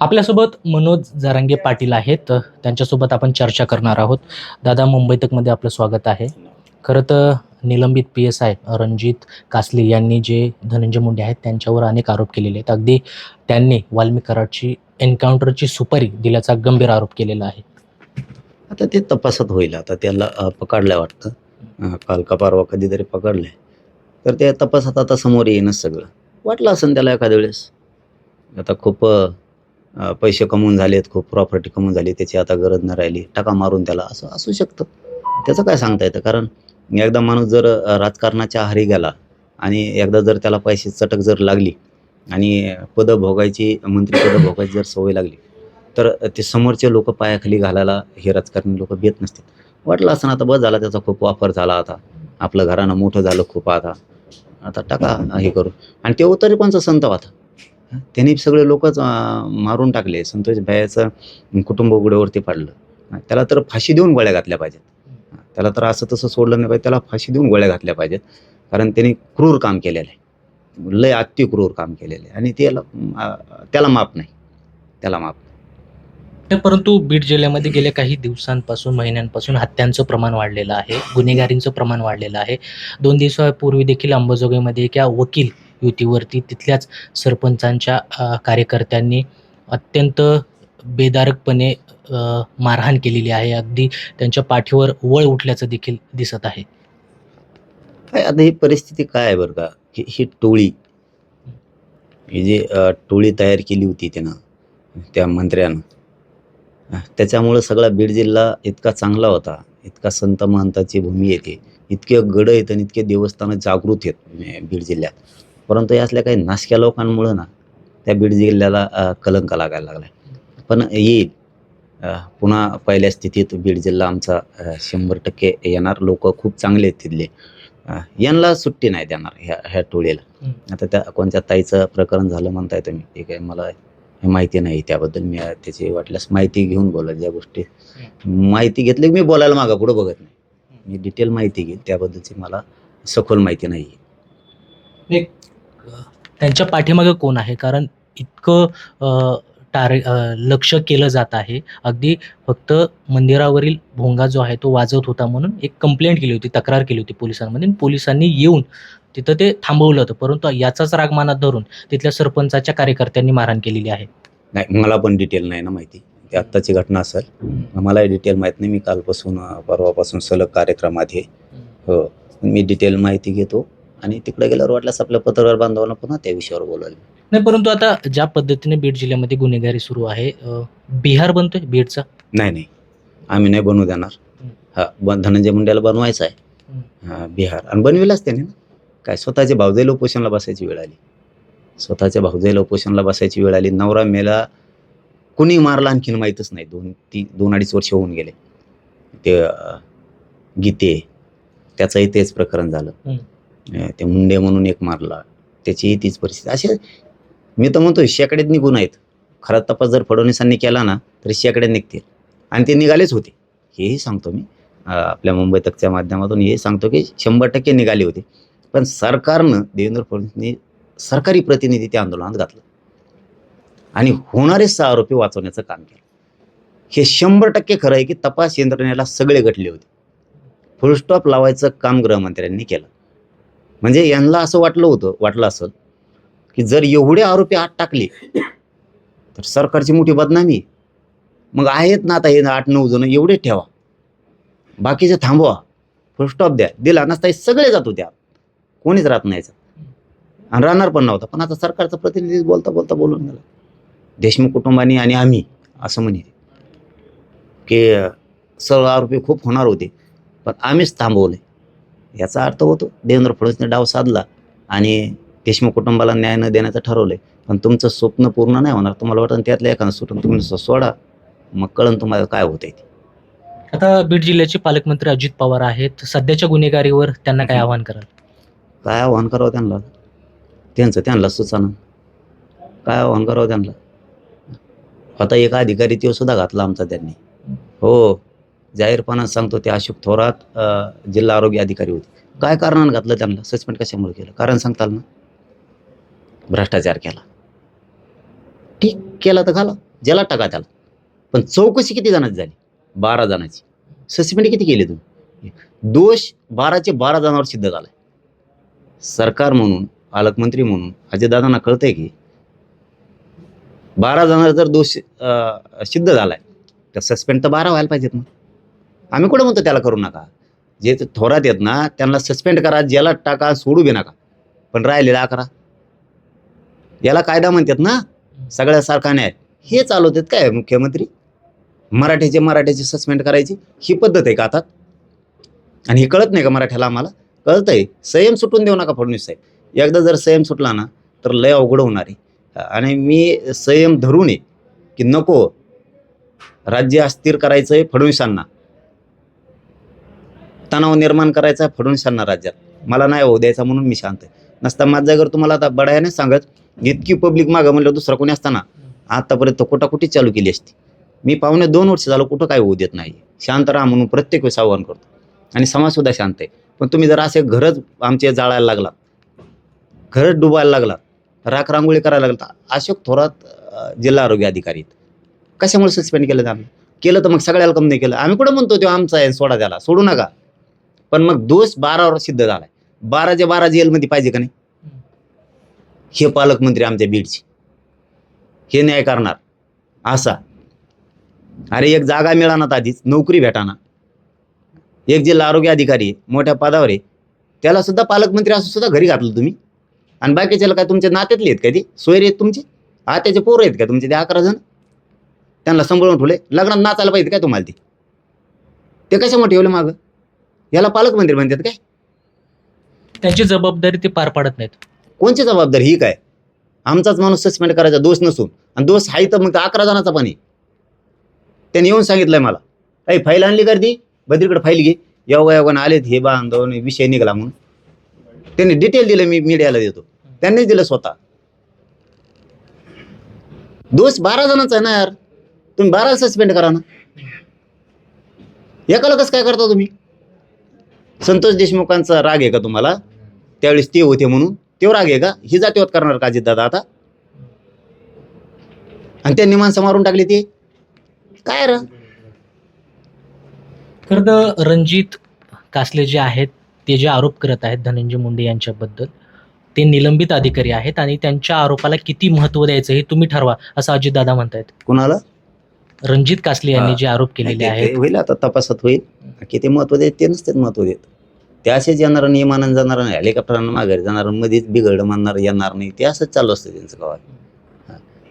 आपल्यासोबत मनोज जरांगे पाटील आहेत. त्यांच्यासोबत आपण चर्चा करणार आहोत. दादा, मुंबई तकमध्ये आपलं स्वागत आहे. खरं तर निलंबित PSI रणजित कासले यांनी जे धनंजय मुंडे आहेत त्यांच्यावर अनेक आरोप केलेले आहेत. अगदी त्यांनी वाल्मिक कराडची एन्काउंटरची सुपारी दिल्याचा गंभीर आरोप केलेला आहे. आता ते तपासात होईल. आता त्याला पकडलंय वाटतं. काल का परवा कधीतरी पकडलंय. तर त्या तपासात आता समोर येईनच सगळं. वाटलं असेल त्याला एखाद्या वेळेस. आता खूप पैसे कमवून झालेत, खूप प्रॉपर्टी कमवून झाली, त्याची आता गरज नाही राहिली. टाका मारून त्याला, असं असू शकतं. त्याचं काय सांगता येतं. कारण एकदा माणूस जर राजकारणाच्या आहारी गेला आणि एकदा जर त्याला पैशाची चटक जर लागली आणि पदं भोगायची, मंत्रिपदं भोगायची जर सवय लागली, तर ते समोरचे लोक पायाखाली घालायला हे राजकारणी लोक भेट नसतात. वाटलं असं आता बस झाला, त्याचा खूप वापर झाला, आता आपलं घरानं मोठं झालं खूप, आता आता टाका हे करू. आणि ते तरी कोणचा संत होता. त्यांनी सगळे लोकच मारून टाकले. संतोष भायाचं कुटुंब उघड्यावरती पाडलं. त्याला तर फाशी देऊन गोळ्या घातल्या पाहिजेत. त्याला तर असं तसं सोडलं नाही पाहिजे. त्याला फाशी देऊन गोळ्या घातल्या पाहिजेत. कारण त्यांनी क्रूर काम केलेलं आहे. लय अति क्रूर काम केलेलं आहे आणि त्याला माफ नाही. त्याला माफ नाही. परंतु बीड जिल्ह्यामध्ये गेल्या काही दिवसांपासून, महिन्यांपासून हत्यांचं प्रमाण वाढलेलं आहे, गुन्हेगारींचं प्रमाण वाढलेलं आहे. 2 दिवसापूर्वी देखील अंबाजोगाईमध्ये एका वकील युवतीवरती तिथल्याच सरपंचांच्या कार्यकर्त्यांनी अत्यंत बेधारकपणे मारहाण केलेली आहे. अगदी त्यांच्या पाठीवर वळ उठल्याचं देखील दिसत आहे. काय आता ही परिस्थिती काय आहे बरं का, ही टोळी, ही जी टोळी तयार केली होती त्यानं, त्या मंत्र्यानं, त्याच्यामुळं सगळा बीड जिल्हा इतका चांगला होता, इतका संत महंताची भूमी येते, इतके गड आहेत आणि इतके देवस्थानं जागृत आहेत बीड जिल्ह्यात. परंतु यातल्या काही नासक्या लोकांमुळं ना त्या बीड जिल्ह्याला कलंक लागायला लागला. पण येईल, पुन्हा पहिल्या स्थितीत बीड जिल्हा आमचा 100% येणार. लोक खूप चांगले आहेत तिथले. यांना सुट्टी नाही देणार ह्या ह्या टोळीला. आता त्या कोणत्या ताईचं प्रकरण झालं म्हणताय तुम्ही, ठीक आहे, मला माहिती नाही त्याबद्दल. मी त्याची वाटल्यास माहिती घेऊन बोला. ज्या गोष्टी माहिती घेतली मी बोलायला मागं पुढं बघत नाही. मी डिटेल माहिती घेईन, त्याबद्दलची मला सखोल माहिती नाही आहे. एक त्यांच्या पाठीमागे कोण आहे? कारण इतकं लक्ष केलं जात आहे. अगदी फक्त मंदिरावरील भोंगा जो आहे तो वाजवत होता म्हणून एक कंप्लेंट केली होती, तक्रार केली होती पोलिसांमध्ये आणि पोलिसांनी येऊन तिथं ते थांबवलं होतं. परंतु याचाच राग मनात धरून तिथल्या सरपंचाच्या कार्यकर्त्यांनी मारहाण केलेली आहे. नाही, मला पण डिटेल नाही ना माहिती. ती आत्ताची घटना असेल, मलाही डिटेल माहीत नाही. मी कालपासून परवापासून सलग कार्यक्रमात आहे. हो, मी डिटेल माहिती घेतो आणि तिकडे गेल्यावर वाटल्यास आपल्या पत्रकार बांधवांना पुन्हा त्या विषयावर बोलायला. नाही, परंतु आता ज्या पद्धतीने बीड जिल्ह्यामध्ये गुन्हेगारी सुरू आहे, बिहार बनतोय बीडचा? नाही नाही, आम्ही नाही बनवू देणार. धनंजय मुंडेला बनवायचं आहे बिहार, आणि बनविलाच त्याने ना. काय स्वतःच्या भावजाईला उपोषणला बसायची वेळ आली. स्वतःच्या भावजाईला उपोषणला बसायची वेळ आली. नवरा मेला, कुणी मारला आणखीन माहीतच नाही. 2-2.5 वर्ष होऊन गेले. ते गीते, त्याचंही तेच प्रकरण झालं. ते मुंडे म्हणून एक मारला, त्याचीही तीच परिस्थिती. असे मी तर म्हणतो शेकड्यात निघून आहेत. खरा तपास जर फडणवीसांनी केला ना तर शेकड्यात निघतील, आणि ते निघालेच होते. हेही सांगतो मी आपल्या मुंबई तकच्या माध्यमातून, हे सांगतो की 100% निघाले होते. पण सरकारनं, देवेंद्र फडणवीसनी सरकारी प्रतिनिधी त्या आंदोलनात घातलं आणि होणारे 6 आरोपी वाचवण्याचं काम केलं. हे 100% खरं आहे की तपास यंत्रणेला सगळे गटले होते. फुलस्टॉप लावायचं काम गृहमंत्र्यांनी केलं. म्हणजे यांना असं वाटलं असं की जर एवढे आरोपी आत टाकले तर सरकारची मोठी बदनामी. मग आहेत ना आता हे 8-9 जण, एवढे ठेवा, बाकीचे थांबवा, फुलस्टॉप द्या. दिला नसता हे सगळे जात होते, कोणीच राहत नाही आणि राहणार पण नव्हता. पण आता सरकारचा प्रतिनिधी बोलता बोलता बोलून गेला. देशमुख कुटुंबानी आणि आम्ही असं म्हणे की सर्व आरोपी खूप होणार होते, पण आम्हीच थांबवले. याचा अर्थ होतो देवेंद्र फडणवीसने डाव साधला आणि देशमुख कुटुंबाला न्याय न देण्याचं ठरवलंय. पण तुमचं स्वप्न पूर्ण नाही होणार. तुम्हाला वाटतं त्यातलं एखादं सुटून तुम्ही सोडा, मग कळन तुम्हाला काय होतंय ते. आता बीड जिल्ह्याचे पालकमंत्री अजित पवार आहेत. सध्याच्या गुन्हेगारीवर त्यांना काय आवाहन कराल? काय आव्हान करावं त्यांना? त्यांना सुचाना. काय आव्हान करावं त्यांना? आता एक अधिकारी तो सुद्धा घातला आमचा त्यांनी. हो, जाहीरपणानं सांगतो, ते अशोक थोरात जिल्हा आरोग्य अधिकारी होते. काय कारणानं घातलं त्यांना? सस्पेंड कशामुळे केलं? कारण सांगताल ना? भ्रष्टाचार केला, ठीक केला तर घाला, ज्याला टाका त्याला. पण चौकशी किती जणांची झाली? 12 जणांची. सस्पेंड किती केले तुम्ही? दोष 12चे 12 जणांवर सिद्ध झालाय. सरकार म्हणून, पालकमंत्री म्हणून अजयदादांना कळतंय की 12 जणांवर जर दोष सिद्ध झालाय तर सस्पेंड तर 12 व्हायला पाहिजेत. मग आम्ही कुठं म्हणतो त्याला करू नका. जे थोरात आहेत ना त्यांना सस्पेंड करा, ज्याला टाका, सोडू बी नका, पण राहिलेला करा. याला कायदा म्हणतात ना, सगळ्यासारखा न्याय. हे चालवतात काय मुख्यमंत्री? मराठ्याचे सस्पेंड करायची ही पद्धत आहे का आता? आणि हे कळत नाही का मराठ्याला? आम्हाला कळतंय. संयम सुटून देऊ नका फडणवीस साहेब. एकदा जर संयम सुटला ना तर लय अवघड होणार आहे. आणि मी संयम धरून आहे की नको, राज्य अस्थिर करायचं आहे फडणवीसांना, तणाव निर्माण करायचा आहे फडणवीसांना राज्यात. मला नाही होऊ द्यायचा म्हणून मी शांत आहे. नसता माझ्या जागेवर तुम्हाला आता बडायाने सांगत, इतकी पब्लिक मागं म्हणलं दुसरा कोणी असताना आतापर्यंत कुटाकुटी चालू केली असती. मी 2.25 वर्ष झालं कुठं काय होऊ देत नाही. शांत राहा म्हणून प्रत्येक वेळेस आव्हान करतो आणि समाजसुद्धा शांत आहे. पण तुम्ही जर असे घरच आमचे जाळायला लागलात, घरच डुबायला लागलात, राख रांगोळी करायला लागलात. अशोक थोरात जिल्हा आरोग्य अधिकारी आहेत, कशामुळे सस्पेंड केलं? आम्ही केलं तर मग सगळ्याला कम नाही केलं. आम्ही कुठं म्हणतो तो आमचा आहे सोडा, त्याला सोडू नका. पण मग दोष 12वर सिद्ध झालाय. 12च्या 12 जेलमध्ये पाहिजे का नाही? हे पालकमंत्री आमच्या बीडचे हे न्याय करणार असा? अरे एक जागा मिळानात, आधीच नोकरी भेटाना, एक जिल्हा आरोग्य अधिकारी मोठ्या पदावर आहे, त्याला सुद्धा पालकमंत्री असं सुद्धा घरी घातलं तुम्ही. आणि बाकीच्याला काय तुमच्या नात्यातले आहेत का? ते सोयरे आहेत तुमचे? त्याचे पोरं आहेत का तुमचे? ते 11 जण त्यांना सांभाळून ठेवले. लग्नात नाचायला पाहिजे काय तुम्हाला? ते कशामुळे ठेवले मागं? याला पालकमंत्री म्हणतात काय? त्यांची जबाबदारी ते पार पाडत नाहीत. कोणची जबाबदारी? ही काय आमचाच माणूस सस्पेंड करायचा दोष नसून, आणि दोष आहे तर मग 11 जणांचा पण आहे. त्यांनी येऊन सांगितलंय मला, काही फाईल आणली गर्दी बद्रीकडे फाईल घे, योगायोगाने आलेत हे बांधव विषय निघाला म्हणून. त्यांनी डिटेल दिलं, मी मीडियाला देतो. त्यांनीच दिलं स्वतः. दोष 12 जणांचा आहे ना यार, तुम्ही 12 सस्पेंड करा ना. एकाला कसं काय करता तुम्ही? संतोष देशमुखांचा राग आहे का तुम्हाला? त्यावेळेस ते होते म्हणून तेव्हा राग आहे का? ही जातीवाद करणार का अजितदादा आता? आणि त्यांनी माणसं मारून टाकली. ते काय रा? खरं तर रणजित कासले जे आहेत ते जे आरोप करत आहेत धनंजय मुंडे यांच्याबद्दल, ते निलंबित अधिकारी आहेत आणि त्यांच्या आरोपाला किती महत्त्व द्यायचं हे तुम्ही ठरवा, असं अजितदादा म्हणतायत. कुणाला? रणजित कासले यांनी जे आरोप केलेले आहेत. होईल आता तपासात होईल. किती महत्व देत ते नसतेच महत्व देत. ते असेच येणार, नियमानं जाणार नाही, हेलिकॉप्टरांना माघारी जाणार, मध्येच बिघडलं म्हणणार येणार नाही. ते असंच चालू असतं त्यांचं गावात.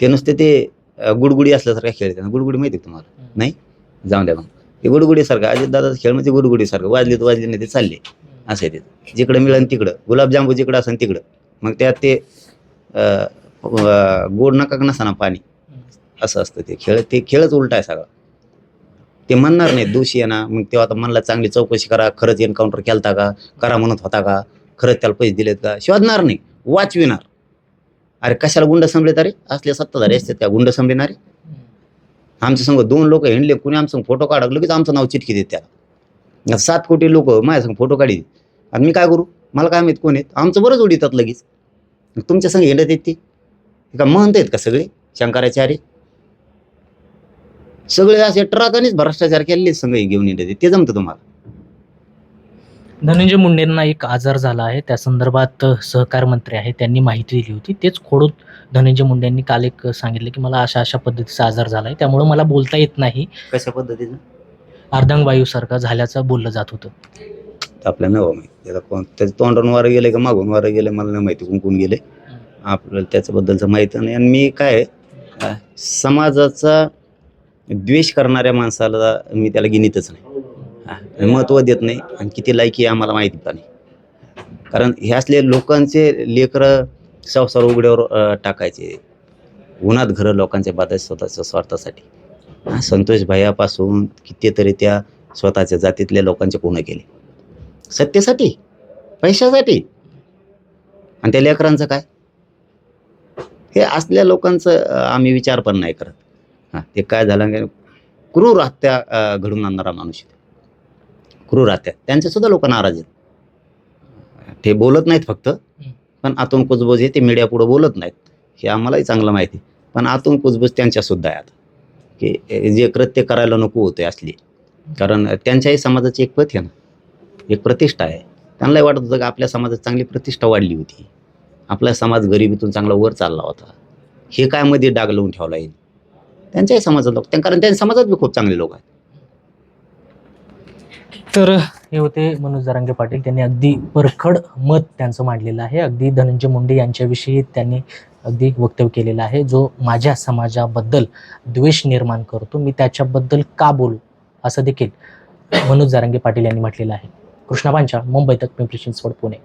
ते नुसते ते गुडगुडी असल्यासारखं खेळ. गुडगुडी माहिती तुम्हाला? नाही? जाऊन द्या मग. ते गुडगुडीसारखं अजितदादाचा खेळ म्हणजे गुडगुडीसारखं, वाजले तर वाजले नाही ते चालले असं आहे. ते जिकडं मिळेल तिकडं, गुलाबजांबू जिकडं असेल तिकडं, मग त्यात ते गोड नका नसताना पाणी, असं असतं ते खेळ. ते खेळच उलटा आहे सगळा. ते म्हणणार नाही दोषी आहे ना, मग तेव्हा आता म्हणला चांगली चौकशी करा, खरंच एन्काउंटर केलता का, करा म्हणत होता का, खरंच त्याला पैसे दिलेत का, शोधणार नाही, वाचविणार. अरे कशाला गुंड संभलेत? अरे असले सत्ताधारी असतात का गुंड संभलेणारे? आमच्या संग 2 लोक हिंडले, कुणी आमचं फोटो काढलं लगेच आमचं नाव चिटकी देत. त्याला 7 कोटी लोक माझ्या संग फोटो काढी, आणि मी काय करू? मला काय माहित कोण आहेत? आमचं बरंच उडीतात लगेच. तुमच्या संग हिंडत आहेत ते का म्हणत आहेत का सगळे शंकराचार्य? सगळे असे ट्रकानेच भ्रष्टाचार केलेले संघ घेऊन येते. ते जमतं तुम्हाला? धनंजय मुंडेंना एक आजार झाला आहे, त्या संदर्भात सहकार मंत्री आहेत त्यांनी माहिती दिली होती. तेच खोडून धनंजय मुंडेंनी काल एक सांगितलं की मला अशा पद्धतीचा आजार झाला आहे, त्यामुळे मला बोलता येत नाही. कशा पद्धतीनं? अर्धांगवायूसारखं झाल्याचं बोललं जात होतं. आपल्याला नवं माहिती. त्याला कोण त्याचं तोंडावरून वारं गेले का मागून वारं गेले मला नाही माहिती, कोण गेले. आपल्याला त्याच्याबद्दलचं माहिती नाही. आणि मी काय समाजाचा द्वेष करणाऱ्या माणसाला मी त्याला गिनीतच नाही, महत्त्व देत नाही. आणि किती लायकी आम्हाला माहिती पण नाही. कारण हे असले लोकांचे लेकरं संसार उघड्यावर टाकायचे, उन्हात घरं लोकांच्या बाधायचे स्वतःच्या स्वार्थासाठी. संतोष भैयापासून कितीतरी त्या स्वतःच्या जातीतल्या लोकांचे पुणे केले सत्तेसाठी, पैशासाठी. आणि त्या लेकरांचं काय? हे असल्या लोकांचं आम्ही विचार पण नाही करत. ते काय झालं, क्रूर हत्या घडून आणणारा माणूस, क्रूर हत्या. त्यांचे सुद्धा लोक नाराज आहेत. ते बोलत नाहीत फक्त, पण आतून कुजबूज हे ते मीडिया पुढे बोलत नाहीत, हे आम्हालाही चांगलं माहिती. पण आतून कुजबूज त्यांच्यासुद्धा आहे आता, की जे कृत्य करायला नको होते असली. कारण त्यांच्याही समाजाची एक पत आहे ना, एक प्रतिष्ठा आहे. त्यांनाही वाटत होतं की आपल्या समाजात चांगली प्रतिष्ठा वाढली होती, आपला समाज गरिबीतून चांगला वर चालला होता, हे काय मध्ये डाग लावून ठेवला येईल त्यांच्याही समाजात लोक, कारण त्यांच्या समाजात बी खूप चांगले लोक आहेत. तर हे होते मनोज जरांगे पाटील. त्यांनी अगदी परखड मत त्यांचं मांडलेलं आहे. अगदी धनंजय मुंडे यांच्याविषयी त्यांनी अगदी वक्तव्य केलेलं आहे. जो माझ्या समाजाबद्दल द्वेष निर्माण करतो, मी त्याच्याबद्दल का बोलू, असं देखील मनोज जरांगे पाटील यांनी म्हटलेलं आहे. कृष्णा पांचाळ, मुंबई तक, पिंपरी चिंचवड, पुणे.